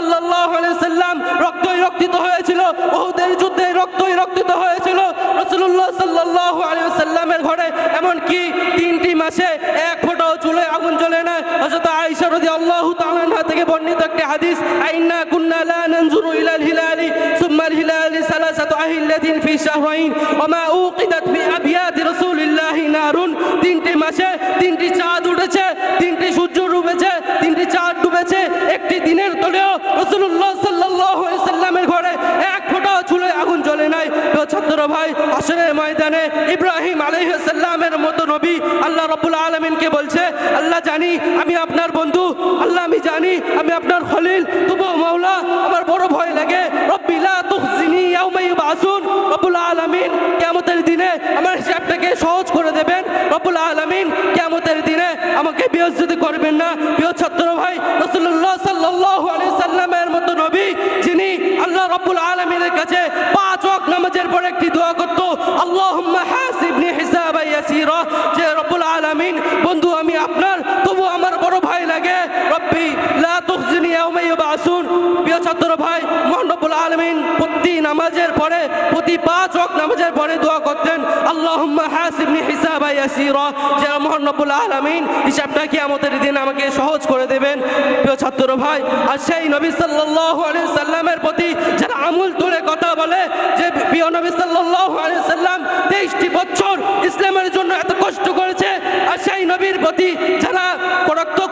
সাল্লাল্লাহু আলাইহি সাল্লাম রক্তই রক্তিত হয়েছিল, উহুদের যুদ্ধে রক্তই রক্তিত হয়েছিল রাসূলুল্লাহ সাল্লাল্লাহু আলাইহি সাল্লামের ঘরে। এমন কি 3টি মাসে এক ফোঁটাও চুলে আগুন জ্বলে না। হযরত আয়েশা রাদিয়াল্লাহু তাআলা আনহা থেকে বর্ণিত একটি হাদিস, আইন্না কুন্না লা নানজুরু ইলাল হিলালি সুম্মা আল হিলালি সালাসাতু আহিল্লাতিন ফি শাহরাইন ওয়া মা উকিদাত ফি আবিয়াতি রাসূলিল্লাহি নারুন। 3টি মাসে 3টি চাঁদ উঠেছে, 3টি সূর্য ডুবেছে, 3টি চাঁদ ডুবেছে, একটি দিনের তলেও রাসূলুল্লাহ সাল্লাল্লাহু আলাইহি সাল্লামের ঘরে এক ফোঁটা চুলে আগুন জ্বলে নাই। ছাত্র ভাই, হাশরের ময়দানে ইব্রাহিম আলাইহিস সালামের মতো নবী আল্লাহ রাব্বুল আলামিনকে বলছে, আল্লাহ জানি আমি আপনার বন্ধু, আল্লাহ আমি জানি আমি আপনার খলিল, তবুও মাওলা আমার বড় ভয় লাগে। রব্বি লা তুখজিনি ইয়াওমা ইউবআসুন। রব্বুল আলামিন কিয়ামতের দিনে আমার হিসাবটাকে সহজ করে দেবেন। রব্বুল আলামিন কিয়ামতের দিনে আমাকে বেইজ্জতি করবেন না। প্রিয় ছাত্র ভাই, রাসূলুল্লাহ সাল্লাল্লাহু আলাইহি সাল্লামের মতো নবী যিনি আল্লাহ রাব্বুল আলামিনের কাছে 5 ওয়াক্ত নামাজের পর একটি দোয়া করত, আল্লাহুম্মা হাসিবনি হিসাবান ইয়াসীরা, যে রব্বুল আলামিন বন্ধু আমি আপনার, তবু আমার বড় ভয় লাগে। রব্বি লা তুখজিনি ইয়াওমা ইউবআসুন। প্রিয় ছাত্র ভাই, মহান রব্বুল আলামিন প্রতি নামাজের পরে, প্রতি 5 ওয়াক্ত নামাজের পরে দোয়া করতেন, আল্লাহুম্মা হাসিবনি হিসাবান ইয়াসীরা, যে মহান রব্বুল আলামিন হিসাবটা কিয়ামতের দিন আমাকে সহজ করে দেবেন। প্রিয় ছাত্র ভাই, আর সেই নবী সাল্লাল্লাহু আলাইহি সাল্লামের প্রতি যারা আমল তুলে কথা বলে, যে প্রিয় নবী সাল্লাল্লাহু আলাইহি সাল্লাম 23টি বছর ইসলামের জন্য এত কষ্ট করেছে, আর সেই নবীর প্রতি যারা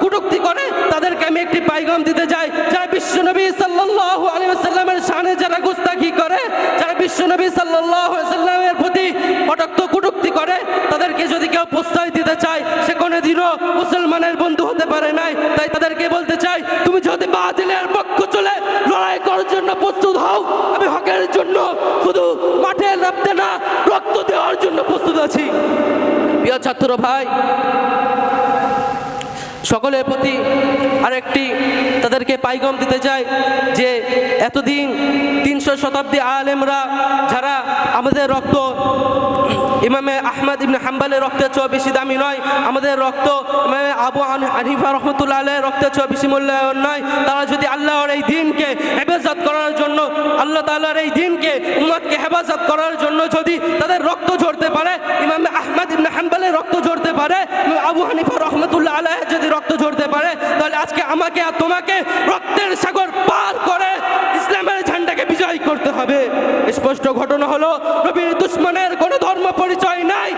কটূক্তি করে তাদেরকে আমি একটি পায়গাম দিতে চাই। যারা বিশ্ব নবী সাল্লাল্লাহু আলাইহি সাল্লামের শানে যারা গুস্তাখি করে, যারা বিশ্ব নবী সাল্লাল্লাহু আলাইহি সাল্লামের প্রতি কটূক্তি করে, তাদেরকে যদি কেউ প্রশ্রয় দিতে চায়, সে কোনোদিনও মুসলমানের বন্ধু হতে পারে নাই। তাই তাদেরকে বলতে চাই, তুমি যদি বাতিলের পক্ষ চলে লড়াই করার জন্য প্রস্তুত হও, আমি হকের জন্য শুধু মাঠে নামতে না, রক্ত দেওয়ার জন্য প্রস্তুত আছি। প্রিয় ছাত্র ভাই, সকলের প্রতি আরেকটি তাদেরকে পাইগাম দিতে চাই যে এতদিন 300 শতাব্দী আলেমরা যারা আমাদের রক্ত ইমামে আহমদ ইবনে হাম্বলের রক্তের চেয়ে বেশি দামি নয়, আমাদের রক্ত ইমামে আবু হানিফা রহমতুল্লাহ আলাইহির রক্তের চেয়ে বেশি মূল্যায়ন নয়, তারা যদি আল্লাহর এই দ্বীনকে হেফাজত করার জন্য, আল্লাহ তাআলার এই দ্বীনকে উম্মতকে হেফাজত করার জন্য যদি তাদের রক্ত ঝরতে পারে, ইমামে আহমদ ইবনে হাম্বলের রক্ত ঝরতে পারে, আবু হানিফা রহমতুল্লাহ আলাইহির যদি রক্ত ঝরতে পারে, তাহলে আজকে আমাকে আর তোমাকে রক্তের সাগর পার করে ইসলামের ঝান্ডাকে বিজয় করতে হবে। স্পষ্ট ঘটনা হলো, নবীর দুশমনের কোনো ধর্ম পরিচয় নাই,